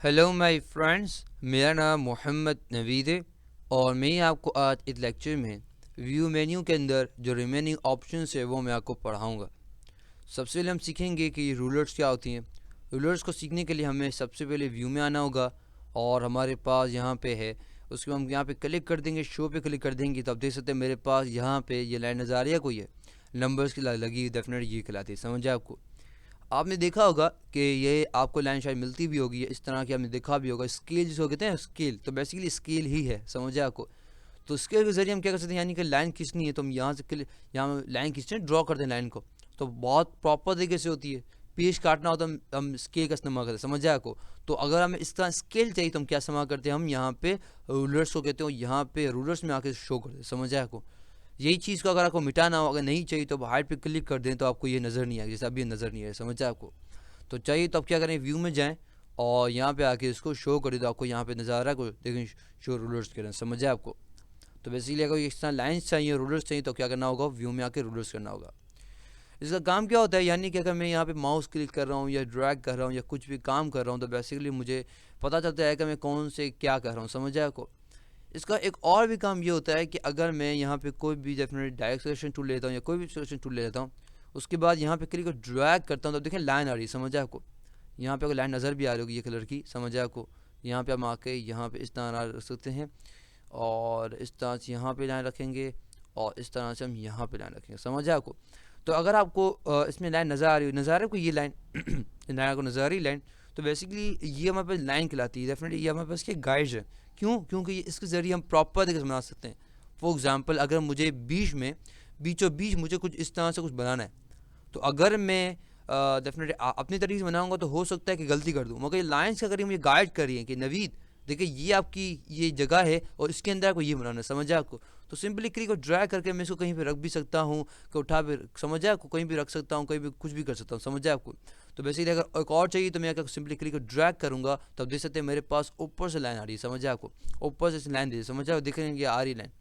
Hello my friends, मेरा नाम मोहम्मद नवीद है और मैं आपको आज इस लेक्चर में व्यू मेन्यू के अंदर जो रिमेनिंग ऑप्शंस है वो मैं आपको पढ़ाऊंगा। सबसे पहले हम सीखेंगे कि रूलर्स क्या होती हैं। रूलर्स को सीखने के लिए हमें सबसे पहले व्यू में आना होगा और हमारे पास यहाँ पे है। उसके बाद हम यहाँ पे क्लिक कर देंगे, शो पे क्लिक कर देंगे तो आप देख सकते हैं मेरे पास यहाँ पे ये लाइन नज़र आ रही है, कोई है नंबर्स की लगी, डेफिनेटली ये कहलाती है। समझ आए आपको? आपने देखा होगा कि ये आपको लाइन शायद मिलती भी होगी इस तरह की, आपने देखा भी होगा स्केल जिसको कहते हैं स्केल, तो बेसिकली स्केल ही है। समझे आपको? तो स्केल के जरिए हम क्या कर सकते हैं, यानी कि लाइन खींचनी है तो हम यहाँ से यहाँ लाइन खींचते हैं, ड्रॉ करते हैं लाइन को, तो बहुत प्रॉपर तरीके से होती है। पेज काटना हो तो हम स्केल का इस्तेमाल करते हैं। समझ आपको? तो अगर हमें इस तरह स्केल चाहिए तो हम क्या इस्तेमाल करते हैं, हम यहाँ पे रूलर्स को कहते हैं, यहाँ पे रूलर्स में आके शो करते हैं। समझ आपको? यही चीज़ को अगर आपको मिटाना हो, अगर नहीं चाहिए तो हाइट पे क्लिक कर दें तो आपको ये नज़र नहीं आएगा, जैसे अभी नज़र नहीं आए। समझ आपको? तो चाहिए तो आप क्या करें, व्यू में जाएं और यहाँ पे आके इसको शो करें तो आपको यहाँ पे नज़र आ रहा है कोई, देखें शो रूलर्स करें। समझ आए आपको? तो बेसिकली अगर इस तरह लाइन्स चाहिए, रूलर्स चाहिए तो क्या करना होगा, व्यू में आके रूलर्स करना होगा। इसका काम क्या होता है, यानी कि अगर मैं यहाँ पे माउस क्लिक कर रहा हूँ या ड्रैग कर रहा हूँ या कुछ भी काम कर रहा हूँ तो बेसिकली मुझे पता चलता है कि मैं कौन से क्या कर रहा हूँ। समझ आए आपको? इसका एक और भी काम ये होता है कि अगर मैं यहाँ पे कोई भी डेफिनेट डायरेक्ट सिलेक्शन टूल लेता हूँ या कोई भी सिलेक्शन टूल ले लेता हूँ, उसके बाद यहाँ पे क्लिक ड्रैग करता हूँ तो देखें लाइन आ रही है। समझ आए आपको? यहाँ पे अगर लाइन नज़र भी आ रही होगी ये कलर की। समझ आए आपको? यहाँ पे हम आके यहाँ पे इस तरह रख सकते हैं और इस तरह से यहाँ पे लाइन रखेंगे और इस तरह से हम यहाँ पे लाइन रखेंगे। समझ आए आपको? तो अगर आपको इसमें लाइन नज़र आ रही हो, नज़र आ रहा है को ये लाइन लाइन आपको नज़र आ रही लाइन, तो बेसिकली ये हमारे पास लाइन कहलाती है। डेफिनेटली ये हमारे पास के गाइड्स है। क्यों? क्योंकि इसके ज़रिए हम प्रॉपर तरीके से बना सकते हैं। फॉर एग्जांपल अगर मुझे बीच में बीचों बीच मुझे कुछ इस तरह से कुछ बनाना है, तो अगर मैं डेफिनेटली अपनी तरीके से बनाऊंगा तो हो सकता है कि गलती कर दूँ, मगर ये लाइन्स का करिए मुझे गाइड कर रही है कि नवीद देखिए ये आपकी ये जगह है और इसके अंदर आपको ये बनाना है। समझ आए आपको? तो सिंपली क्लिक और ड्रैग करके मैं इसको कहीं पे रख भी सकता हूँ, कि उठा भी, समझ आए आपको, कहीं भी रख सकता हूँ, कहीं भी कुछ भी कर सकता हूँ। समझ आए आपको? तो बेसिकली अगर एक और चाहिए तो मैं अगर सिंपली क्लिक और ड्रैग करूँगा तो आप देख सकते हैं मेरे पास ऊपर से लाइन आ रही है। समझ आए आपको? ऊपर से लाइन दे, समझ आए, देख रहे हैं ये आ रही लाइन।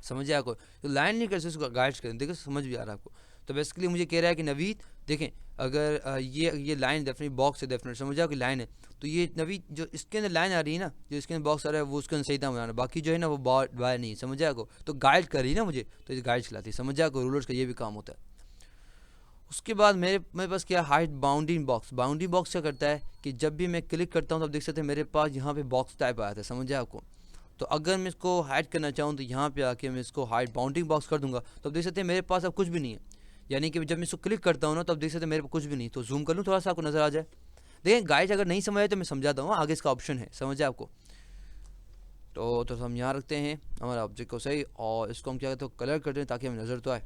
समझ आया आपको? तो लाइन नहीं कर सकते, उसको गाइड्स करें, देखो समझ भी आ रहा है आपको? तो बेसिकली मुझे कह रहा है कि नवीद देखें, अगर ये लाइन डेफिनेटली बॉक्स है, डेफिनेट समझ आओ कि लाइन है, तो ये नवीद जो इसके अंदर लाइन आ रही है ना, जो इसके अंदर बॉक्स आ रहा है वो उसके अंदर सही था बनाना, बाकी जो है ना वो बाय नहीं। समझ आया आपको? तो गाइड कर रही है ना मुझे, तो ये गाइड्स खिलाती है। समझ आया आपको? रूलर्स का ये भी काम होता है। उसके बाद मेरे पास क्या, height bounding box. Bounding box क्या करता है कि जब भी मैं क्लिक करता हूँ तो आप देख सकते हैं मेरे पास यहाँ पे बॉक्स टाइप आया था। समझ आया आपको? तो अगर मैं इसको हाइड करना चाहूँ तो यहाँ पे आके मैं इसको हाइड बाउंडिंग बॉक्स कर दूंगा तो आप देख सकते हैं मेरे पास अब कुछ भी नहीं है। यानी कि जब मैं इसको क्लिक करता हूँ ना तो आप देख सकते हैं मेरे पास कुछ भी नहीं। तो जूम कर लूँ थोड़ा सा, आपको नजर आ जाए। देखिए गाइड अगर नहीं समझ आए तो मैं समझाता हूँ, आगे इसका ऑप्शन है। समझ आए आपको? तो हम यहाँ रखते हैं हमारा ऑब्जेक्ट को सही और इसको हम क्या करते हैं, कलर करते हैं ताकि हमें नज़र तो आए।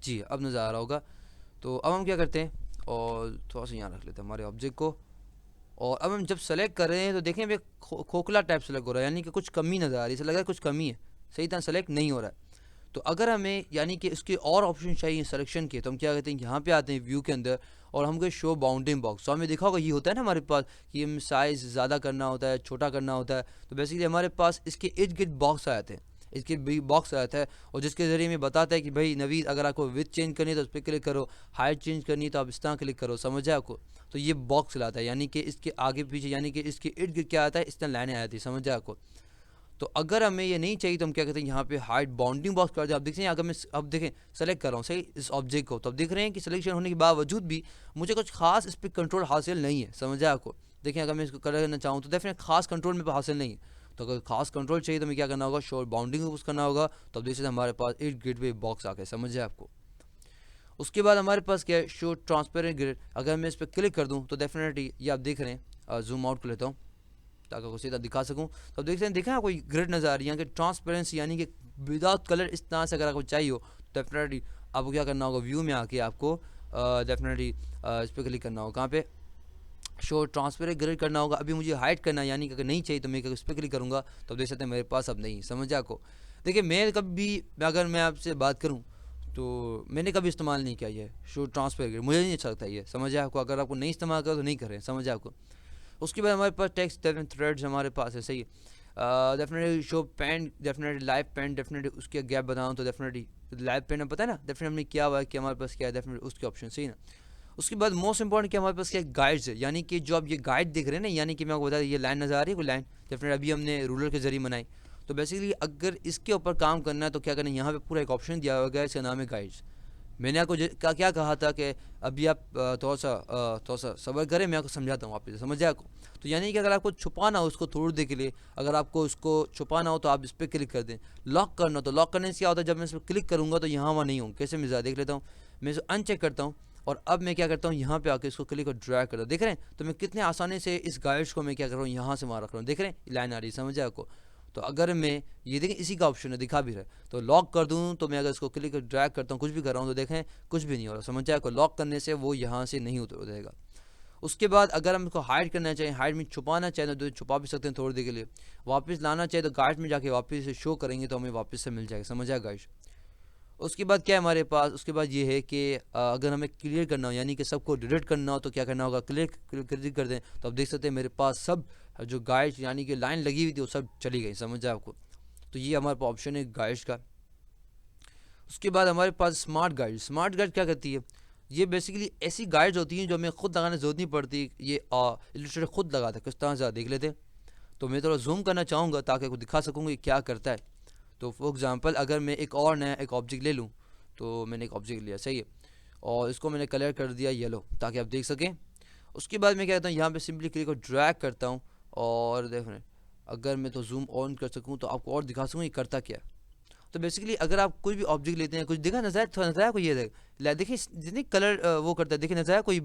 जी अब नज़र आ रहा होगा। तो अब हम क्या करते हैं, और थोड़ा सा यहाँ रख लेते हैं हमारे ऑब्जेक्ट को। और अब हम जब सेलेक्ट कर रहे हैं तो देखें भाई खोखला टाइप सेलेक्ट हो रहा है, यानी कि कुछ कमी नज़र आ रही है, ऐसा लग रहा है कुछ कमी है, सही तरह सेलेक्ट नहीं हो रहा है। तो अगर हमें यानी कि इसके और ऑप्शन चाहिए सिलेक्शन के, तो हम क्या करते हैं, यहाँ पे आते हैं व्यू के अंदर और हमको शो बाउंडिंग बॉक्स। तो हमें देखा होगा ये होता है ना हमारे पास कि हम साइज़ ज़्यादा करना होता है, छोटा करना होता है, तो बेसिकली हमारे पास इसके इर्द गिर्द बॉक्स आ जाते हैं, इसके भी बॉक्स आता है और जिसके ज़रिए में बताता है कि भाई नवीद अगर आपको विथ चेंज करनी है तो उस पर क्लिक करो, हाइट चेंज करनी है तो आप इस तरह क्लिक करो। समझ आए आपको? तो ये बॉक्स लाता है, यानी कि इसके आगे पीछे, यानी कि इसके इर्द गिर्द क्या आता है, इस तरह लाइनें आ जाती है। समझ आए आपको? तो अगर हमें ये नहीं चाहिए तो हम क्या करते हैं, यहाँ पे हाइट बाउंडिंग बॉक्स कर दें। आप देखते हैं अगर मैं अब देखें सेलेक्ट कर रहा हूँ सही इस ऑब्जेक्ट को, तो अब देख रहे हैं कि सिलेक्शन होने के बावजूद भी मुझे कुछ खास इस पर कंट्रोल हासिल नहीं है। समझ आए आपको? देखें अगर मैं इसको कलर करना चाहूँ तो डेफिनेट खास कंट्रोल मेरे पास हासिल नहीं है। तो अगर खास कंट्रोल चाहिए तो मैं क्या करना होगा, शो बाउंडिंग यूज़ करना होगा। तो अब देखिए हमारे पास इर्द गिर्द पे बॉक्स आ गए। समझ आए आपको? उसके बाद हमारे पास क्या है, शो ट्रांसपेरेंट ग्रिड। अगर मैं इस पर क्लिक कर दूँ तो डेफिनेटली ये आप देख रहे हैं, जूम आउट कर लेता हूँ ताकि आपको सीधा दिखा सकूँ। तो आप देखते हैं, देखा कोई ग्रिड नज़र आ रही है कि ट्रांसपेरेंसी, यानी कि विदाउट कलर इस तरह से अगर आपको चाहिए हो तो डेफिनेटली आपको क्या करना होगा, व्यू में आके आपको डेफिनेटली इस पर क्लिक करना होगा, कहाँ पे, शो ट्रांसपेरेंट ग्रिड करना होगा। अभी मुझे हाइड करना है, यानी कि अगर नहीं चाहिए तो मैं इस पर क्लिक करूँगा तो आप देख सकते हैं मेरे पास अब नहीं। समझ आपको? देखिए मैं कभी, अगर मैं आपसे बात करूँ तो मैंने कभी इस्तेमाल नहीं किया ये शो ट्रांसपेरेंट ग्रिड, मुझे नहीं अच्छा लगता ये। समझ आपको? अगर आपको नहीं इस्तेमाल करो तो नहीं करें। समझ आपको? उसके बाद हमारे पास टेक्स्ट थ्रेड्स हमारे पास है, सही है। Definitely show pain, definitely live pain, definitely उसके गैप बताऊँ तो डेफिनेटली लाइव पेन में पता है ना, डेफिनेटली हमने किया हुआ है कि हमारे पास क्या है, डेफिनेटली उसके ऑप्शन सही ना। उसके बाद मोस्ट इंपॉर्टेंट क्या हमारे पास क्या गाइड्स है, यानी कि जो आप ये गाइड देख रहे हैं ना, यानी कि मैं आपको बता दें ये लाइन नज़र आ रही है, कोई लाइन डेफिनेट अभी हमने रूलर के जरिए बनाई। तो बेसिकली अगर इसके ऊपर काम करना है तो क्या करना है, यहाँ पे पूरा एक ऑप्शन दिया हुआ है, इसका नाम है गाइड्स। मैंने आपको क्या कहा था कि अभी आप थोड़ा सा सब्र करें, मैं आपको समझाता हूँ, वापस समझ आए आपको। तो यानी कि अगर आपको छुपाना हो उसको थोड़ी देर के लिए, अगर आपको उसको छुपाना हो तो आप इस पर क्लिक कर दें। लॉक करना तो लॉक करने से क्या होता है, जब मैं इस पर क्लिक करूँगा तो यहाँ वहाँ नहीं हूँ। कैसे मैं देख लेता हूँ, मैं इसे अनचेक करता हूँ और अब मैं क्या करता हूँ, यहाँ पे आके इसको क्लिक और ड्रैग करता हूँ। देख रहे हैं तो मैं कितने आसानी से इस गाइड्स को मैं क्या कर रहा हूँ, यहाँ से वहाँ रख रहा हूँ। देख रहे हैं लाइन आ रही है, समझ आए आपको। तो अगर मैं ये देखें इसी का ऑप्शन है, दिखा भी रहा है, तो लॉक कर दूं तो मैं अगर इसको क्लिक ड्रैग करता हूँ कुछ भी कर रहा हूँ तो देखें कुछ भी नहीं हो रहा, समझ जाए को। लॉक करने से वो यहाँ से नहीं उतर जाएगा। उसके बाद अगर हम इसको हाइड करना चाहिए, हाइड में छुपाना चाहिए तो छुपा भी सकते हैं थोड़ी देर के लिए। वापस लाना चाहिए तो गाइड में जाके वापस से शो करेंगे तो हमें वापस से मिल जाएगा, समझ आया गाइड। उसके बाद क्या है हमारे पास, उसके बाद ये है कि अगर हमें क्लियर करना हो, यानी कि सबको डिलीट करना हो तो क्या करना होगा, क्लियर कर दें तो आप देख सकते हैं मेरे पास सब जो गाइड यानी कि लाइन लगी हुई थी वो सब चली गई, समझ आए आपको। तो ये हमारे पास ऑप्शन है गाइड्स का। उसके बाद हमारे पास स्मार्ट गाइड। स्मार्ट गाइड क्या करती है, ये बेसिकली ऐसी गाइड्स होती हैं जो हमें खुद लगाने की जरूरत नहीं पड़ती, ये इलस्ट्रेटर खुद लगाता है। किस तरह से देख लेते हैं, तो मैं थोड़ा जूम करना चाहूँगा ताकि आपको दिखा सकूँगा ये क्या करता है। तो फॉर एग्जांपल अगर मैं एक और नया एक ऑब्जेक्ट ले लूँ, तो मैंने एक ऑब्जेक्ट लिया, सही है, और इसको मैंने कलर कर दिया येलो ताकि आप देख सकें। उसके बाद मैं क्या करता हूँ, यहाँ पे सिंपली क्लिक और ड्रैग करता हूँ और देख रहे हैं अगर मैं तो जूम ऑन कर सकूँ तो आपको और दिखा सकूँ ये करता क्या है। तो बेसिकली अगर आप कोई भी ऑब्जेक्ट लेते हैं, कुछ देखा नजर थोड़ा नजर आया कोई, ये देखिए जितनी कलर वो करता है, देखिए नजर आया कोई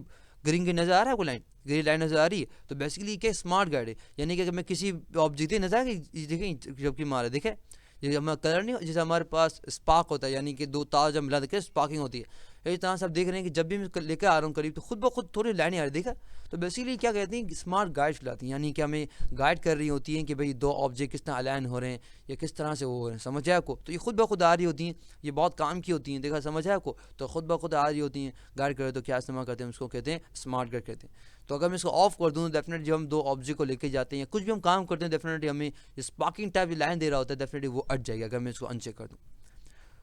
ग्रीन की नजर आ रहा है, कोई लाइन ग्रीन लाइन नजर आ रही है। तो बेसिकली क्या स्मार्ट गाइड है, यानी कि अगर मैं किसी ऑब्जेक्ट नजर आ देखें जबकि मारे देखे ये हमारा कलर नहीं, जैसे हमारे पास स्पार्क होता है, यानी कि दो तार जब मिला देखे स्पार्किंग होती है। इस तरह से आप देख रहे हैं कि जब भी मैं लेकर आ रहा हूँ करीब तो खुद ब खुद थोड़ी लाइनें आ रही देखा। तो बेसिकली क्या कहते हैं स्मार्ट गाइड लाती हैं, यानी कि हमें गाइड कर रही होती हैं कि भाई दो ऑब्जेक्ट किस तरह अलाइन हो रहे हैं या किस तरह से वो हो रहे हैं, समझ आया आपको। तो ये खुद ब खुद आ रही होती हैं, ये बहुत काम की होती हैं, देखा समझ आया आपको। तो खुद ब खुद आ रही होती हैं, गाइड करे तो क्या इस्तेमाल करते हैं, उसको कहते हैं स्मार्ट गाइड कहते हैं। तो अगर मैं इसको ऑफ कर दूँ डेफिनेटली जब हम दो ऑब्जेक्ट को लेके जाते हैं या कुछ भी हम काम करते हैं डेफिनेटली हमें स्पार्किंग टाइप लाइन दे रहा होता है, डेफिनेटली वो अट जाएगा अगर मैं इसको अनचेक कर दूँ।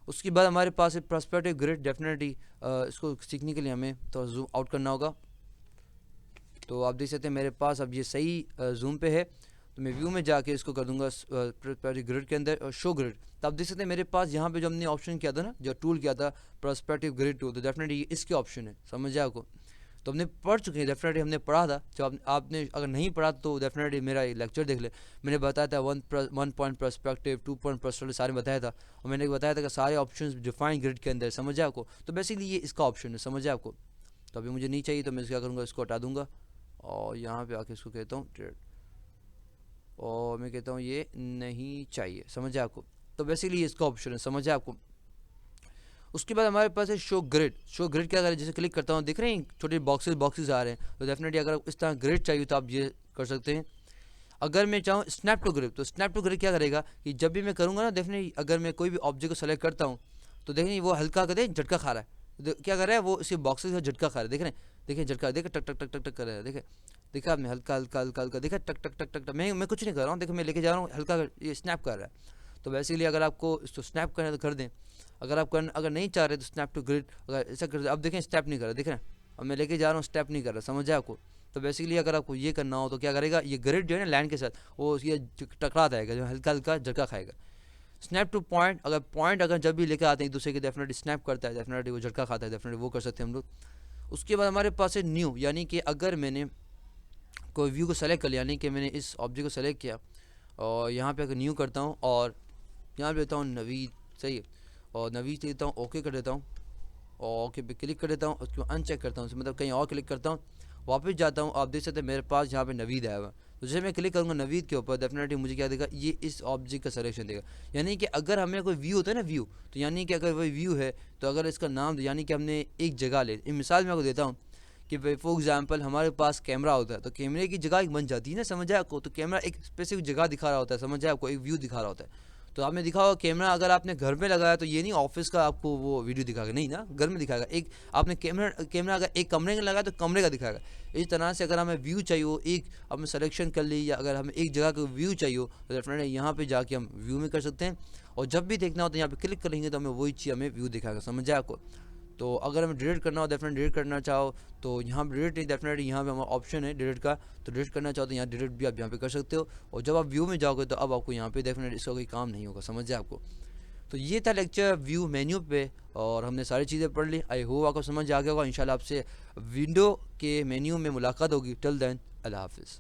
उसके बाद हमारे पास एक पर्सपेक्टिव ग्रिड, डेफिनेटली इसको सीखने के लिए हमें तो जूम आउट करना होगा। तो आप देख सकते हैं मेरे पास अब ये सही जूम पे है, तो मैं व्यू में जाके इसको कर दूंगा पर्सपेक्टिव ग्रिड के अंदर और शो ग्रिड। तो आप देख सकते हैं मेरे पास यहाँ पे जो हमने ऑप्शन किया था ना, जो टूल किया था पर्सपेक्टिव ग्रिड टूल, तो डेफिनेटली ये इसके ऑप्शन है, समझ जाए आपको। तो हमने पढ़ चुके हैं, डेफिनेटली हमने पढ़ा था। जब आपने अगर नहीं पढ़ा तो डेफिनेटली मेरा लेक्चर देख ले, मैंने बताया था 1 पॉइंट पर्सपेक्टिव, 2 पॉइंट पर्सपेक्टिव सारे बताया था, और मैंने बताया था कि सारे ऑप्शंस डिफाइन ग्रिड के अंदर, समझ आए आपको। तो बेसिकली ये इसका ऑप्शन है, समझ आए आपको। तो अभी मुझे नहीं चाहिए तो मैं क्या करूँगा, इसको हटा दूंगा और यहाँ पे आके इसको कहता हूँ ट्रेड, और मैं कहता हूँ ये नहीं चाहिए, समझ आए आपको। तो बेसिकली ये इसका ऑप्शन है, समझ आए आपको। उसके बाद हमारे पास है शो ग्रिड। शो ग्रिड क्या करें, जैसे क्लिक करता हूँ देख रहे हैं छोटे बॉक्सेस आ रहे हैं, तो डेफिनेटली अगर इस तरह ग्रिड चाहिए तो आप ये कर सकते हैं। अगर मैं चाहूँ स्नैप टू ग्रिड, तो स्नैप टू ग्रिड क्या करेगा कि जब भी मैं करूँगा ना, डेफिनेटली अगर मैं कोई भी ऑब्जेक्ट को सेलेक्ट करता हूँ तो देखें वो हल्का कर झटका खा रहा है। क्या कर रहा है वो, इसी बॉक्सेस का झटका खा रहा है, देख रहे हैं, देखिए झटका, देखे टक टक टक टक टक कर रहा है, देखे देखा आपने, हल्का हल्का हल्का हल्का, देखा टक टक टक टक टक। मैं कुछ नहीं कर रहा हूँ, देखो मैं लेके जा रहा हूँ, हल्का ये स्नैप कर रहा है। तो बेसिकली अगर आपको इसको स्नैप करना है तो कर दें, अगर नहीं चाह रहे तो स्नैप टू ग्रिड अगर ऐसा कर, अब देखें स्टेप नहीं कर रहा, देख रहे हैं, अब मैं लेके जा रहा हूँ स्टेप नहीं कर रहा, समझ जाए आपको। तो बेसिकली अगर आपको ये करना हो तो क्या करेगा, ये ग्रिड जो है ना लाइन के साथ वो ये टकरा जाएगा, जो हल्का हल्का झटका खाएगा। स्नैप टू पॉइंट, अगर जब भी लेके आते हैं एक दूसरे के डेफिनेटली स्नैप करता है, डेफिनेटली वो झटका खाता है, डेफिनेटली वो कर सकते हैं हम लोग। उसके बाद हमारे पास है न्यू, यानी कि अगर मैंने कोई व्यू को सेलेक्ट कर लिया, यानी कि मैंने इस ऑब्जेक्ट को सेलेक्ट किया और यहाँ पे अगर न्यू करता हूँ और यहाँ पे लेता हूँ नवीद, सही है, और नवीद लेता हूँ, ओके कर देता हूँ और ओके पे क्लिक कर देता हूँ। उसके बाद अनचेक करता हूँ, मतलब कहीं और क्लिक करता हूँ, वापस जाता हूँ, आप देख सकते हैं मेरे पास यहाँ पे नवीद आया हुआ। तो जैसे मैं क्लिक करूँगा नवीद के ऊपर, डेफिनेटली मुझे क्या देगा, ये इस ऑब्जेक्ट का सिलेक्शन देगा। यानी कि अगर हमें कोई व्यू होता है ना व्यू, तो यानी कि अगर वही व्यू है तो अगर इसका नाम, यानी कि हमने एक जगह ले, मिसाल मैं आपको देता हूँ कि भाई फॉर एग्जांपल हमारे पास कैमरा होता है, तो कैमरे की जगह एक बन जाती है ना, समझ आए आपको। तो कैमरा एक स्पेसिफिक जगह दिखा रहा होता है, समझ आए आपको, एक व्यू दिखा रहा होता है। तो आपने दिखा होगा कैमरा अगर आपने घर में लगाया तो ये नहीं ऑफिस का आपको वो वीडियो दिखाएगा, नहीं ना, घर में दिखाएगा। एक आपने कैमरा अगर एक कमरे में लगाया तो कमरे का दिखाएगा। इस तरह से अगर हमें व्यू चाहिए हो, एक हमने सिलेक्शन कर ली, या अगर हमें एक जगह का व्यू चाहिए हो तो डेफिनेटली यहाँ पे जाके हम व्यू में कर सकते हैं, और जब भी देखना हो तो यहाँ पे क्लिक करेंगे तो हमें वही चीज़ हमें व्यू दिखाएगा, समझ आए आपको। तो अगर हमें डिलीट करना हो, डेफिनेट डिलीट करना चाहो तो यहाँ पर डिलीट नहीं, डेफिनेटली यहाँ पे हमारा ऑप्शन है डिलीट का, तो डिलीट करना चाहो तो यहाँ डिलीट भी आप यहाँ पे कर सकते हो। और जब आप व्यू में जाओगे तो अब आपको यहाँ पे डेफिनेट इसका कोई काम नहीं होगा, समझ जाए आपको। तो ये था लेक्चर व्यू मेन्यू पे, और हमने सारी चीज़ें पढ़ ली। आई होप आपको समझ आ गया होगा। इंशाल्लाह आपसे विंडो के मेन्यू में मुलाकात होगी। टिल देन, अल्लाह हाफिज़।